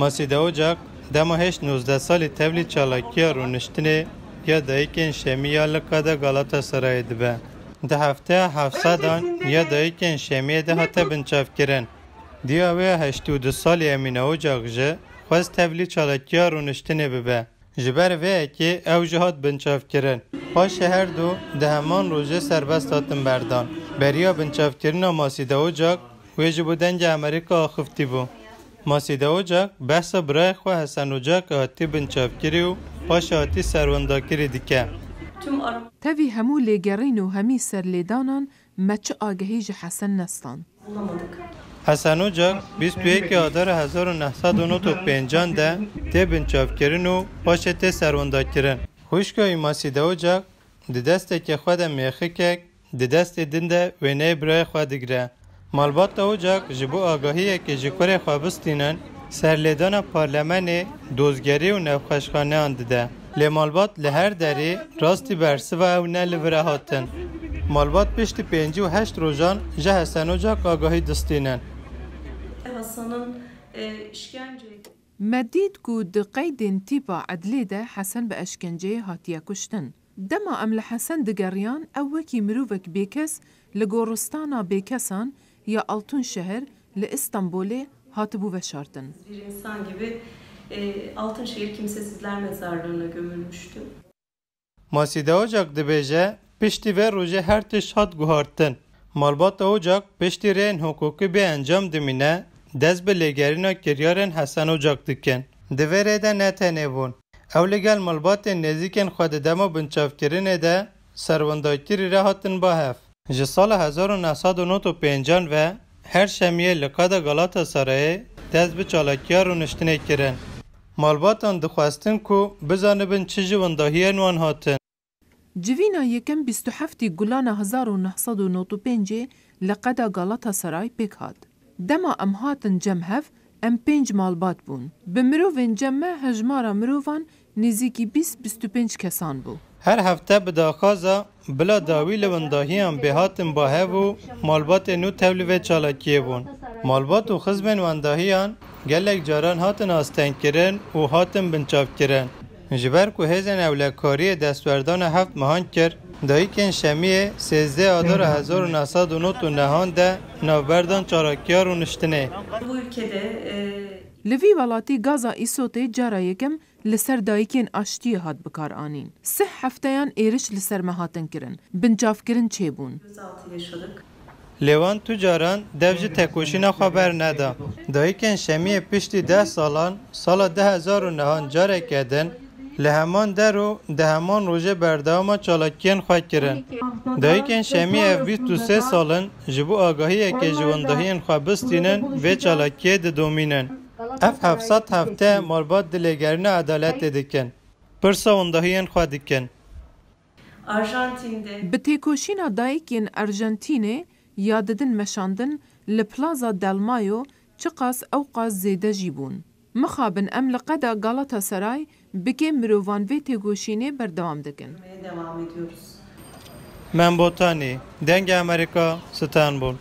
ماسیده اوجاک دما هشت 19 سالی تبلی چالاکیا رونشتنه یا دایکن شمیه لکاده گالاتا سرای دبه. ده هفته 700 یا دایکن شمیه ده هاته بنچاف کرن. دیاوه 82 سالی امینه اوجاک جه خواست تبلی چالاکیا رونشتنه ببه. جبر وی که او جهات بنچاف کرن. پاش هر دو ده همان روژه سربست هاتن بردان. بریا بنچاف کرن ماسیده اوجاک ویجه بودنج امریکا آخفتی بو. ماسیده اوجاک بحث برای خواه حسن اوجاک آتی بنچاف کری و پاش آتی سروندا کری دیکه. تاوی همو لگرین و همی سر لیدانان مچ آگهی جه حسن نستان. حسن اوجاک 21 آذر 1995 ده تی بنچاف کرن و پاش تی سروندا کرن. خوشگاهی ماسیده اوجاک دی دسته که خود میخی که دی دسته دنده وینه برای خود دیگره. مالبات اوجاک جبو آگاهیه که جکور خوابستینن سرلیدان پارلمان دوزگری و نفخشخانه اندده. لی مالبات لهر دری راستی برسه و او نه لوره هاتن. مالبات پشت 58 روزان جه حسن اوجاک آگاهی دستینن. مدید کو دقیدن تیپا عدلی ده حسن به اشکنجه هاتیه کشتن. دما ام لحسن دگریان او وکی مروفک بیکس لگورستانا بیکسان یا altın şehir le İstanbul'e hatibu ve şartın. Bir insan gibi Altınşehir kimsesizler mezarlığına gömülmüştü. Maside Ocak dibêje piştî ve roje her tiş hat guhartin. Malbata Ocak piştî rên hukukî bê encam dimîne dest bi lêgerîna kiryarên Hesen Ocak dikin. Di vê rê de ne tenê bûn. Ew li gel malbatên nêzîkên xwe di dema binçavkirinê de serwendakirî re hatin bahev. Ji sala 1995 ve her şemiye li qada Galatasarayê dest bi çalakiya rûniştinê kirin. Malbatan dixwestin ku bizanibin çi ji wendahiyên wan hatin. Civîna yekem 27 Gulana 1995 li qada Galatasaray pêk hat. Dema em hatin cem hev em 5 malbat bûn. Bi mirovên cem me hejmara mirovan nêzîkî 20-25 kesan bû. Her hafte bi daxaza bila dawî li wendahiyan bê hatin bahev û malbatên nû tevlî vê çalakiyê bûn. Malbat û xizmên wendahiyan gelek caran hatin astengkirin û hatin binçavkirin. Ji ber ku hêzên ewlekariyê destwerdana heft mehan kir, dayîkên Şemiyê 13 Adara 1999 de navberdan çalakiya rûniştinê. Bu ülkede Li vî welatî gaza îsotê cara yekem li ser dayîkên aştiyê hat bikar anîn. Sih hefteyan êriş li ser me hatin kirin. Bincavkirin çêbûn. gözaltı yaşadık. Lêwan tu caran dev ji tekoşîna xwe berneda. Dayîkên Şemiyê piştî 10 salan sala 2009 careke din li heman der û di heman rojê berdewama çalakiyên xwe kirin. Dayîkên Şemiyê ev 23 salin ji bo agahiyekê ji wendahiyên xwe bistînin vê çalakiyê didomînin. Ev 700 hefte malbat dilêgerîna edaletê dikin. Pirsa wendahiyên xwe dikin. Arjantin'de Bi têkoşîna dayîkên Arjantînê ya didin meşandin li Plaza del Mayo çi qas ew qas zêde jî bûn. Mixabin em li qeda Galatasaray bikê mirovan vê têkoşînê berdewam dikin. devam ediyoruz. Membotani, Denge Amerika, İstanbul.